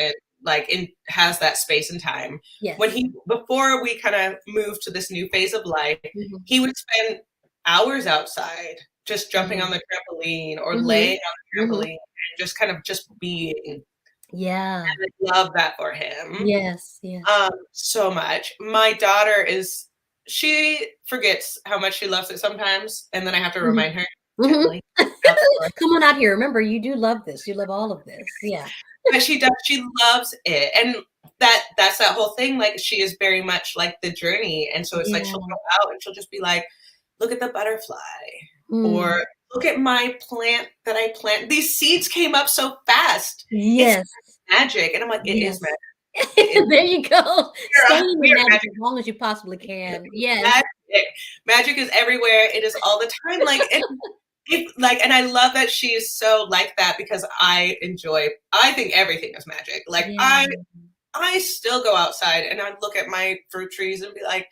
and has that space and time. When Yes. he Before we kind of moved to this new phase of life, Mm-hmm. he would spend hours outside just jumping on Mm-hmm. the trampoline or Mm-hmm. laying on the Mm-hmm. trampoline and just kind of just being. Yeah. I love that for him. Yes. Yes. So much. My daughter she forgets how much she loves it sometimes, and then I have to Mm-hmm. remind her Mm-hmm. gently out the door. Come on out here. Remember, you do love this. You love all of this. Yeah. But she does, she loves it. And that's that whole thing. Like, she is very much like the journey. And so it's like she'll Yeah. go out and she'll just be like, look at the butterfly. Mm. Or look at my plant that I plant. These seeds came up so fast. It's Yes. magic. And I'm like, it is Yes. magic. It is. There you go. Stay in We the are magic magic. as long as you possibly can. Yes. Magic. Magic is everywhere. It is all the time. Like, and I love that she is so like that, because I think everything is magic. Like, Yeah. I still go outside and I look at my fruit trees and be like,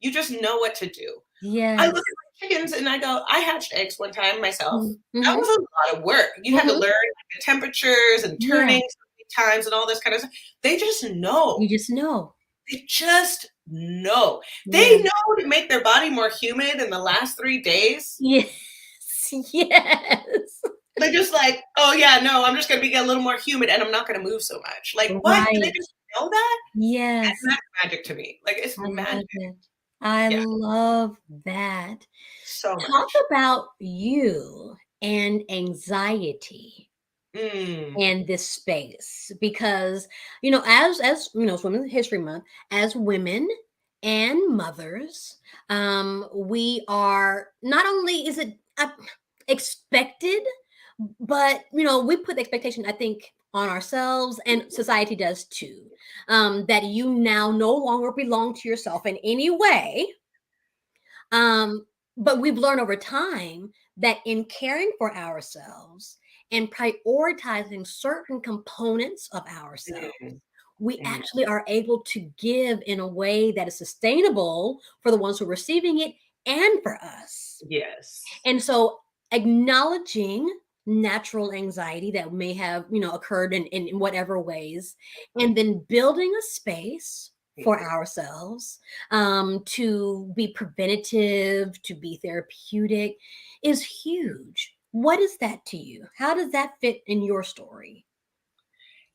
you just know what to do. I look Yes. at my chickens and I go, I hatched eggs one time myself. That Mm-hmm. was a lot of work. You had to Mm-hmm. learn the temperatures and Yeah. turning so many times and all this kind of stuff. They just know. You just know. They just know. Yeah. They know to make their body more humid in the last 3 days. Yes. Yes. They're just like, oh yeah, no, I'm just gonna be a little more humid and I'm not gonna move so much. Like, what? Do they Right. just know that? And Yes. that's magic to me. Like, it's I love magic. it. I Yeah, love that. so Talk much. about you and anxiety Mm, in this space because as it's Women's History Month, as women and mothers, we are not only is it expected, but we put the expectation, I think, on ourselves, and society does too, that you now no longer belong to yourself in any way. um, but we've learned over time that in caring for ourselves and prioritizing certain components of ourselves, mm, we mm. actually are able to give in a way that is sustainable for the ones who are receiving it and for us. Yes. And so acknowledging natural anxiety that may have, occurred in whatever ways, and then building a space for Mm. ourselves, to be preventative, to be therapeutic, is huge. What is that to you? How does that fit in your story?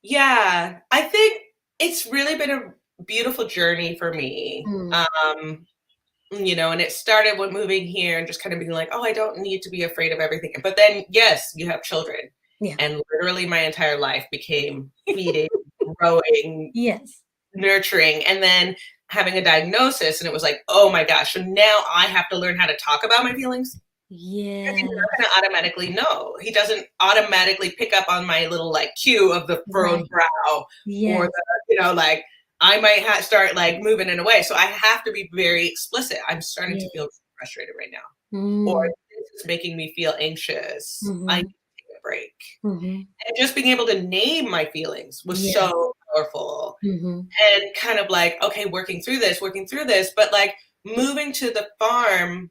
Yeah, I think it's really been a beautiful journey for me. Mm, And it started with moving here and just kind of being like, oh, I don't need to be afraid of everything. But then, yes, you have children. yeah. And literally my entire life became feeding, growing, Yes. nurturing, and then having a diagnosis. And it was like, oh my gosh, so now I have to learn how to talk about my feelings. Because he's not Yes. going to automatically know. He doesn't automatically pick up on my little like cue of the furrowed Right. brow, or Yes. like I might start like moving in a way. So I have to be very explicit. I'm starting to feel Yes. frustrated right now, or Mm, this is making me feel anxious. I need mm-hmm, to take a break. mm-hmm. And just being able to name my feelings was Yeah. so powerful. Mm-hmm. And kind of like, okay, working through this, but like moving to the farm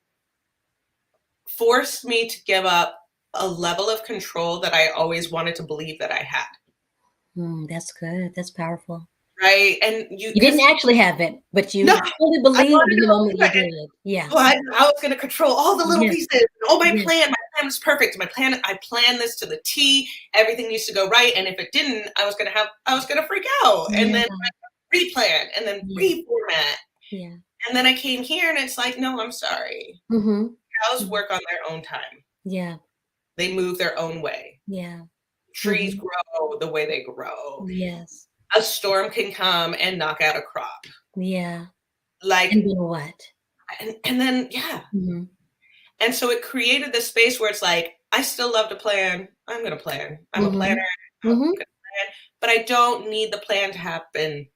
forced me to give up a level of control that I always wanted to believe that I had. That's good. That's powerful. Right. And You didn't actually have it, but no, you fully I believed wanted in to the moment you believe it. did. Yeah. Oh, I was going to control all the little Yes. pieces. Oh, Yes. my plan was perfect. I planned this to the T. Everything needs to go right. And if it didn't, I was going to freak out and Yeah. then replan and then Yeah. reformat. Yeah. And then I came here and it's like, no, I'm sorry. Mm-hmm. Cows work on their own time. Yeah. They move their own way. Yeah. Trees Mm-hmm. grow the way they grow. Yes. A storm can come and knock out a crop. Yeah. And Like, then what? and then, yeah. Mm-hmm. And so it created this space where it's like, I still love to plan. I'm going to plan. I'm a Mm-hmm. planner. I'm Mm-hmm. going to plan. But I don't need the plan to happen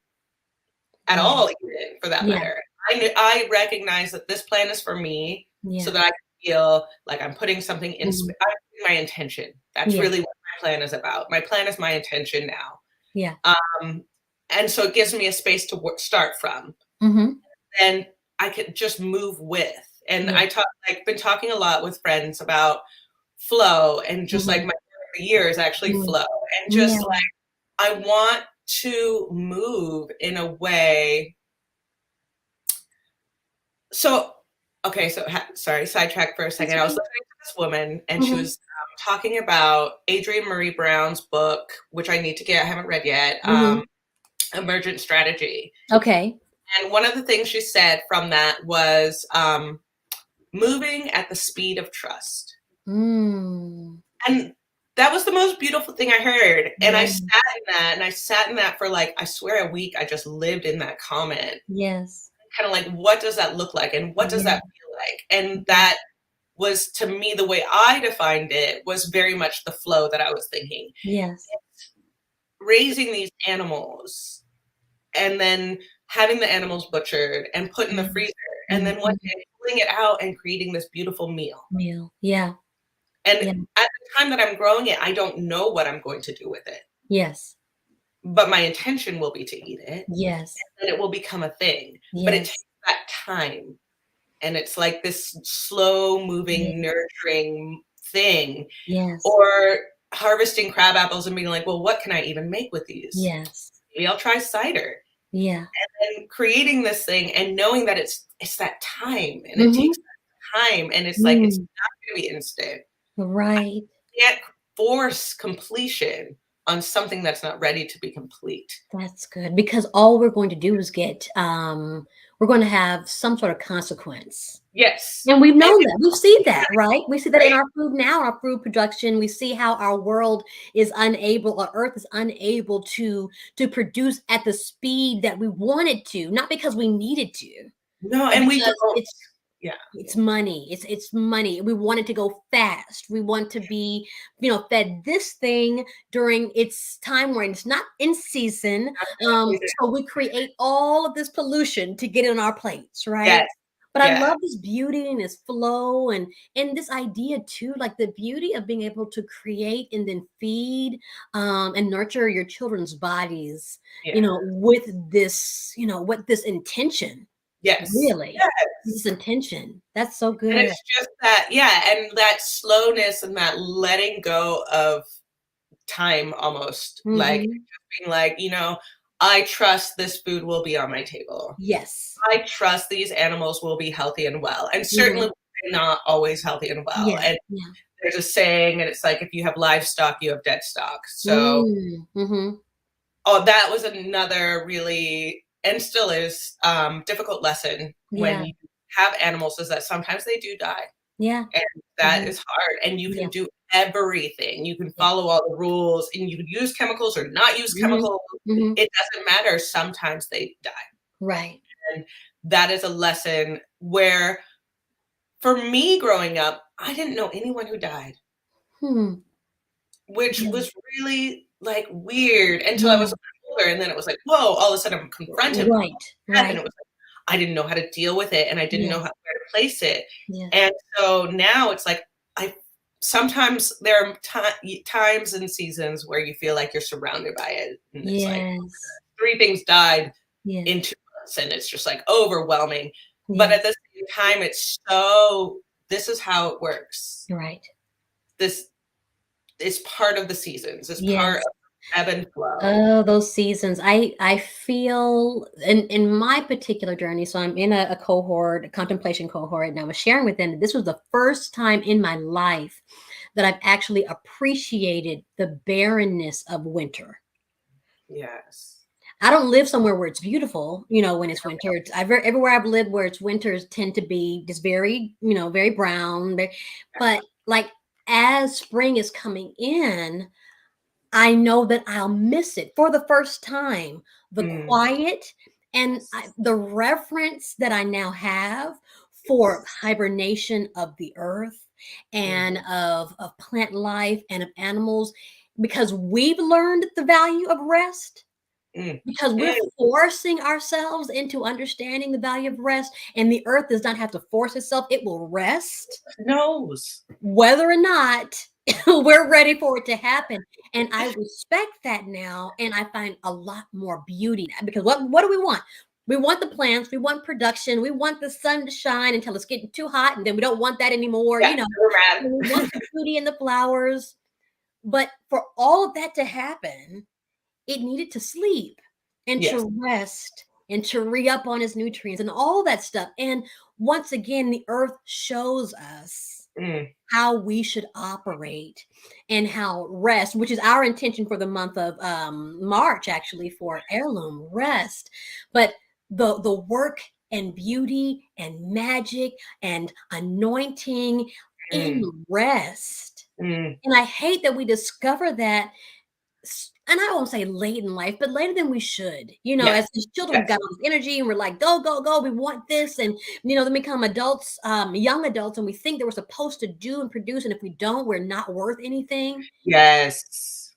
at Yeah. all, even for that Yeah. matter. I recognize that this plan is for me so Yeah. that I can feel like I'm putting something in Mm-hmm. my intention. That's Yeah. really what my plan is about. My plan is my intention now. Yeah. Um, and so it gives me a space to start from. Mm-hmm. And I could just move with. And Yeah. I talk like been talking a lot with friends about flow, and just like Mm-hmm. my word of the year is actually flow. And just Yeah. like I want to move in a way. So okay, so sorry, sidetrack for a That's second. I was okay. listening to this woman, and she Mm-hmm. was talking about Adrienne Marie Brown's book, which I need to get. I haven't read yet. Mm-hmm. Emergent Strategy. Okay. And one of the things she said from that was moving at the speed of trust. Mm. And that was the most beautiful thing I heard. And I Yeah. sat in that, and I sat in that for like, I swear, a week. I just lived in that comment. Yes. Kind of like, what does that look like? And what does Yeah. that feel like? And Yeah. that was, to me, the way I defined it was very much the flow that I was thinking. Yes. Raising these animals, and then having the animals butchered and put in the freezer, and then one Mm-hmm. day pulling it out and creating this beautiful meal. Meal. Yeah. And Yeah. at the time that I'm growing it, I don't know what I'm going to do with it. Yes. But my intention will be to eat it, Yes. and it will become a thing. But it Yes. takes that time. And it's like this slow Yeah. moving, nurturing thing. Yes. Or harvesting crab apples and being like, well, what can I even make with these? Yes. Maybe I'll try cider. Yeah. And creating this thing and knowing that it's that time, and it Mm-hmm. takes time, and it's like it's Mm. not gonna be instant. Right. Can't force completion on something that's not ready to be complete. That's good because all we're going to do is get we're going to have some sort of consequence. Yes. And we've And known that. We see that, right? We see that in right? our food now, our food production. We see how our world is unable, our earth is unable to produce at the speed that we wanted to, not because we needed to, No, but and we because don't. Yeah. it's money. It's money. We want it to go fast. We want to be, fed this thing during its time when it's not in season. So we create all of this pollution to get it on our plates, right? Yes. But I Yeah. love this beauty and this flow and this idea too, like the beauty of being able to create and then feed and nurture your children's bodies, Yeah. with this, with this intention, Yes. really. This Yes. intention. That's so And good. it's just that, yeah, and that slowness and that letting go of time, almost like Mhm. just being like, I trust this food will be on my table. Yes. I trust these animals will be healthy and well. And certainly Mhm. they're not always healthy and well. Yeah. And Yeah. there's a saying, and it's like, if you have livestock, you have dead stock. So, Mhm. oh, that was another really, and still is, difficult lesson when Yeah. you have animals, is that sometimes they do die. Yeah. And that Mhm. is hard. And you can Yeah. do everything. You can Yeah. follow all the rules, and you can use chemicals or not use Mhm. chemicals. Mhm. It doesn't matter. Sometimes they die. Right. And that is a lesson where, for me growing up, I didn't know anyone who died, Hmm. which Yeah. was really like weird until I was Yeah. older. And then it was like, whoa, all of a sudden I'm confronted with Right. death. And Right. it was like, I didn't know how to deal with it, and I didn't know Yes. where to place it. Yes. And so now it's like, I sometimes there are times and seasons where you feel like you're surrounded by it. And it's like Yes. three things died Yes. in 2 months, and it's just like overwhelming. But at Yes. the same time, it's so, this is how it works. Right. This is part of the seasons. It's part Yes. of ebb and flow. Oh, those seasons. I feel in my particular journey. So I'm in a cohort, a contemplation cohort, and I was sharing with them that this was the first time in my life that I've actually appreciated the barrenness of winter. Yes. I don't live somewhere where it's beautiful, when it's winter. Everywhere I've lived where it's winters tend to be just very, very brown. But like as spring is coming in, I know that I'll miss it for the first time. The Mm. quiet and the reverence that I now have for hibernation of the earth and Mhm. of plant life and of animals, because we've learned the value of rest, Mm. because we're Mm. forcing ourselves into understanding the value of rest, and the earth does not have to force itself. It will rest Knows. whether or not We're ready for it to happen. And I respect that now. And I find a lot more beauty now because what do we want? We want the plants, we want production, we want the sun to shine until it's getting too hot, and then we don't want that anymore. Yeah, we're We want mad. the beauty in the flowers. But for all of that to happen, it needed to sleep and Yes. to rest and to re up on its nutrients and all that stuff. And once again, the earth shows us Mm, how we should operate and how rest, which is our intention for the month of March, actually, for heirloom rest. But the work and beauty and magic and anointing in mm, rest. mm. And I hate that we discover that, and I won't say late in life, but later than we should. Yes. As children, we've Yes. got all this energy and we're like, go, go, go. We want this. And, then become adults, young adults, and we think that we're supposed to do and produce. And if we don't, we're not worth anything. Yes.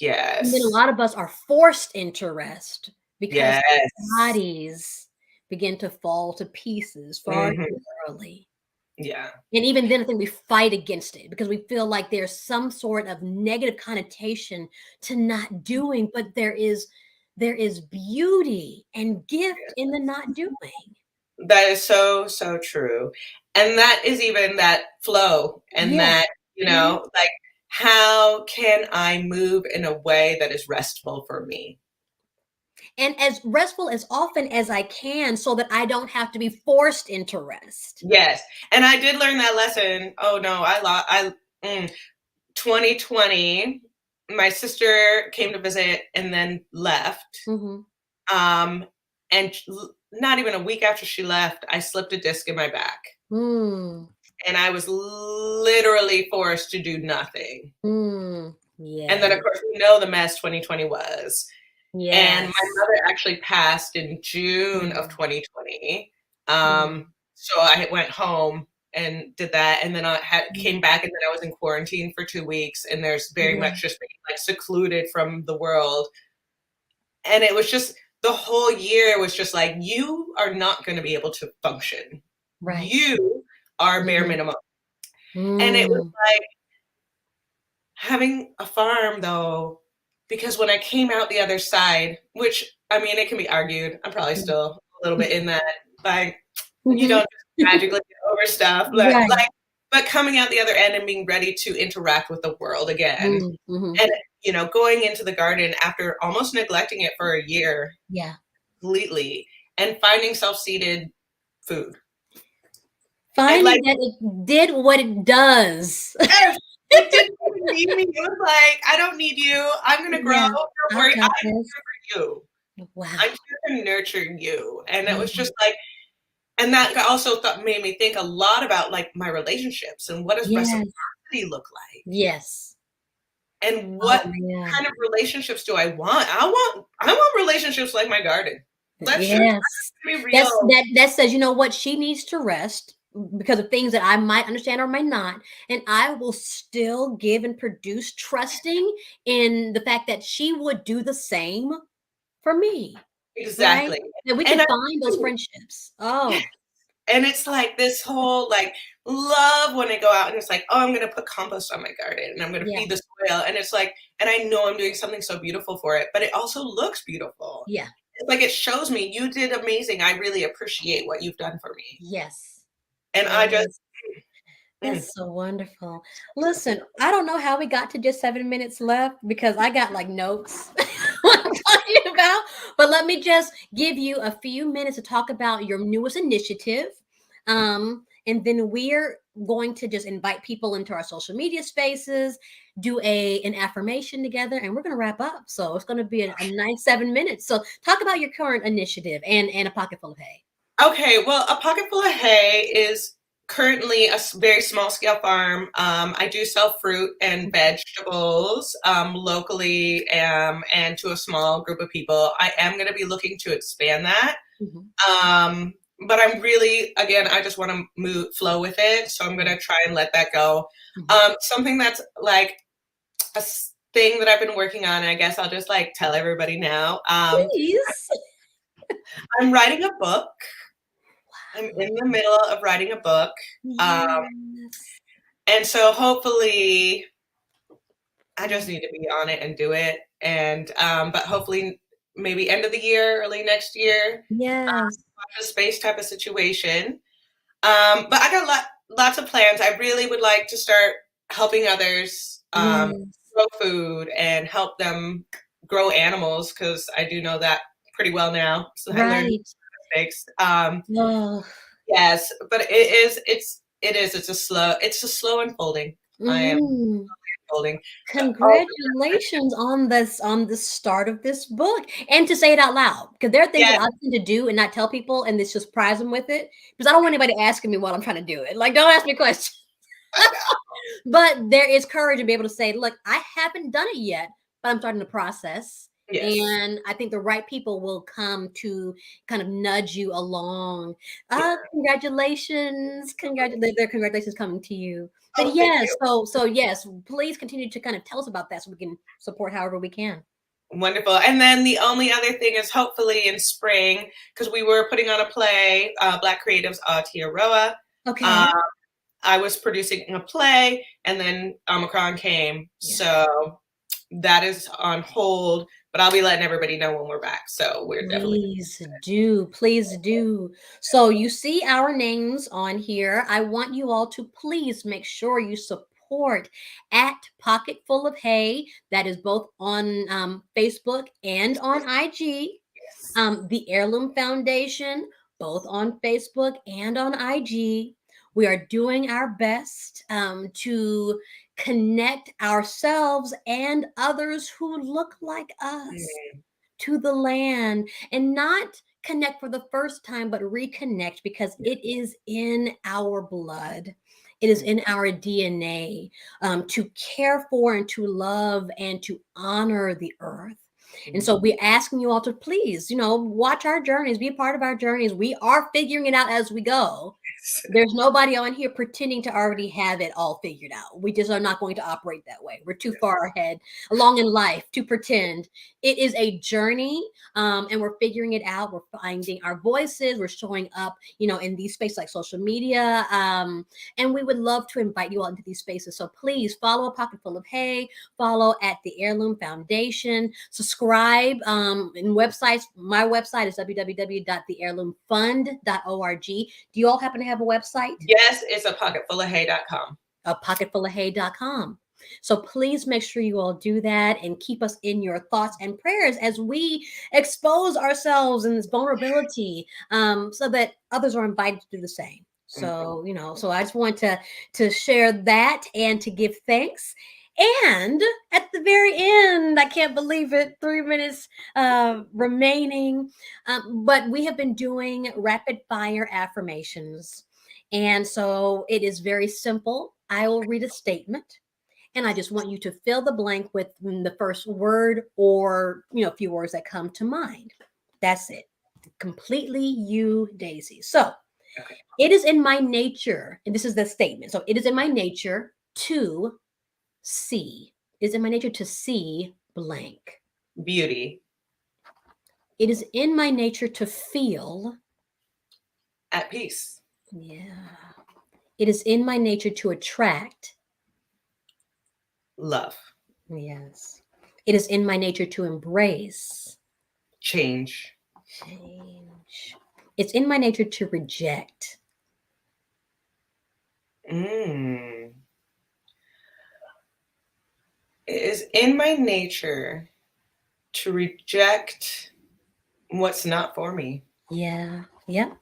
And then a Yes. lot of us are forced into rest because our Yes. bodies begin to fall to pieces far too Hmm. early. Yeah. And even then, I think we fight against it because we feel like there's some sort of negative connotation to not doing, but there is beauty and gift in the not doing. That is so, so true. And that is even that flow and Yeah. that, Mhm. like, how can I move in a way that is restful for me? And as restful as often as I can so that I don't have to be forced into rest. Yes. And I did learn that lesson. Oh no, mm, 2020, my sister came to visit and then left. Mhm. Um, and not even a week after she left, I slipped a disc in my back. Mm. And I was literally forced to do nothing. Mm. And then, Yeah. of course, we know the mess 2020 was. And my Yes. mother actually passed in June of Mm. 2020. Mm. So I went home and did that, and then Mm. came back, and then I was in quarantine for 2 weeks, and there's very Yeah. much just being like secluded from the world. And it was just the whole year was just like, you are not going to be able to function. Right. You are bare Mhm. minimum. And it was Mm. like having a farm though, because when I came out the other side, which I mean, it can be argued, I'm probably Mm. still a little bit in that, like, you Mhm. don't just magically get over stuff, Right. but coming out the other end and being ready to interact with the world again. Mm. Mhm. And, going into the garden after almost neglecting it for a year Yeah. completely and finding self-seeded food. And like, Finding that it did what it does. yes, it didn't even need me. It was like, I don't need you. I'm gonna grow. Yeah, Don't I've worry. got I'm this. here for you. Wow. I'm here to nurture you. And it was Mhm. just like, and that also made me think a lot about like my relationships and what does Yes. reciprocity look like? Yes. And Oh, what yeah. kind of relationships do I want? I want relationships like my garden. Let's just Yes. be That's real. that says, you know what, she needs to rest because of things that I might understand or might not, and I will still give and produce, trusting in the fact that she would do the same for me, right? Exactly. That we And can I find those friendships. Oh, And it's like this whole like love when I go out and it's like, oh, I'm gonna put compost on my garden and I'm gonna yeah. feed the soil. And it's like, and I know I'm doing something so beautiful for it, but it also looks beautiful. Yeah. It's like it shows me you did amazing. I really appreciate what you've done for me. Yes. And I just Yes. mm, That's so wonderful. so Listen, beautiful. I don't know how we got to just 7 minutes left because I got like notes what I'm talking about. But let me just give you a few minutes to talk about your newest initiative. And then we're going to just invite people into our social media spaces, do an affirmation together, and we're going to wrap up. So it's going to be a nice 7 minutes. So talk about your current initiative and a pocket full of hay. Okay, well, a pocket full of hay is currently a very small scale farm. I do sell fruit and vegetables locally and to a small group of people. I am going to be looking to expand that. Mhm. Um, but I'm really, again, I just want to flow with it. So I'm going to try and let that go. Mhm. Something that's like thing that I've been working on, I guess I'll just like tell everybody now. Please. I'm writing a book. I'm in the middle of writing a book. Um, Yes. and so hopefully I just need to be on it and do it. And but hopefully maybe end of the year, early next year, Yes. watch a space type of situation. But I got lots of plans. I really would like to start helping others Yes. grow food and help them grow animals because I do know that pretty well now. So I learned Right. mistakes. Oh. Yes, but it's a slow unfolding. I am Mm. unfolding. Oh, Congratulations on the start of this book, and to say it out loud, because there are things yeah, that I tend to do and not tell people, and it's just surprise them with it because I don't want anybody asking me while I'm trying to do it. Like, don't ask me questions. I know. But there is courage to be able to say, look, I haven't done it yet, but I'm starting the process. Yes. And I think the right people will come to kind of nudge you along. Yeah. Congratulations. Their congratulations coming to you. But Oh, thank yes, you. so yes, please continue to kind of tell us about that so we can support however we can. Wonderful. And then the only other thing is hopefully in spring, because we were putting on a play, Black Creatives Aotearoa. Okay. Uh, I was producing a play, and then Omicron came. Yeah. So that is on hold, but I'll be letting everybody know when we're back. So we're definitely. Please do. Please do. So you see our names on here. I want you all to please make sure you support at Pocketful of Hay. That is both on Facebook and on IG. The Heirloom Foundation, both on Facebook and on IG. We are doing our best to connect ourselves and others who look like us to the land, and not connect for the first time, but reconnect because it is in our blood. It is in our DNA to care for and to love and to honor the earth. And so we're asking you all to please, watch our journeys, be a part of our journeys. We are figuring it out as we go. There's nobody on here pretending to already have it all figured out. We just are not going to operate that way. We're too far ahead along in life to pretend. It is a journey, and we're figuring it out. We're finding our voices. We're showing up, in these spaces like social media. And we would love to invite you all into these spaces. So please follow A Pocket Full of Hay, follow at the Heirloom Foundation, subscribe in websites. My website is www.theheirloomfund.org. Do you all happen to have a website? Yes, it's a pocketfulofhay.com. A pocketfulofhay.com. So please make sure you all do that and keep us in your thoughts and prayers as we expose ourselves in this vulnerability, so that others are invited to do the same. So, so I just want to share that and to give thanks. And at the very end, I can't believe it, 3 minutes remaining. But we have been doing rapid fire affirmations. And so it is very simple. I will read a statement, and I just want you to fill the blank with the first word or, a few words that come to mind. That's it. Completely you, Daisy. So Okay. it is in my nature, and this is the statement. So it is in my nature to see. It is in my nature to see blank. Beauty. It is in my nature to feel. At peace. Yeah. It is in my nature to attract. Love. Yes. It is in my nature to embrace. Change. Change. It's in my nature to reject. It is in my nature to reject what's not for me. Yeah. Yep.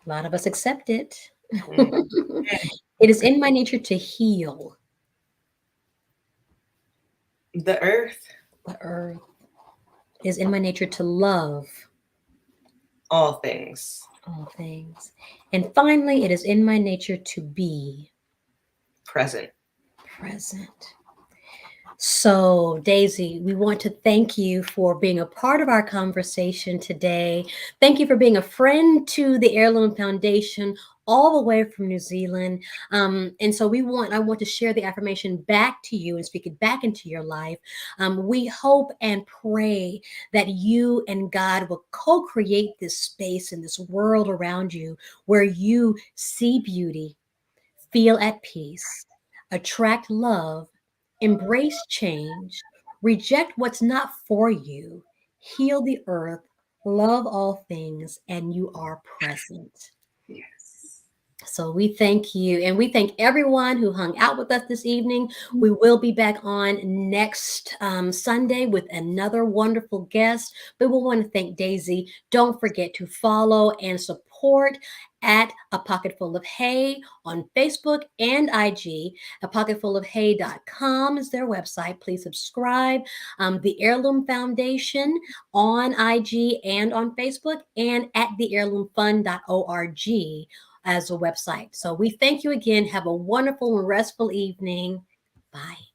A lot of us accept it. Mm. It is in my nature to heal. The earth. The earth. It is in my nature to love All things. all things. And finally, it is in my nature to be Present. present. So, Daisy, we want to thank you for being a part of our conversation today. Thank you for being a friend to the Heirloom Foundation, all the way from New Zealand. And so I want to share the affirmation back to you and speak it back into your life. We hope and pray that you and God will co-create this space and this world around you where you see beauty, feel at peace, attract love, Embrace change, reject what's not for you, heal the earth, love all things, and you are present. Yes. So we thank you, and we thank everyone who hung out with us this evening. We will be back on next Sunday with another wonderful guest. But we want to thank Daisy. Don't forget to follow and support at A Pocket Full of Hay on Facebook and IG. ApocketFullOfHay.com is their website. Please subscribe. The Heirloom Foundation on IG and on Facebook, and at theheirloomfund.org as a website. So we thank you again. Have a wonderful and restful evening. Bye.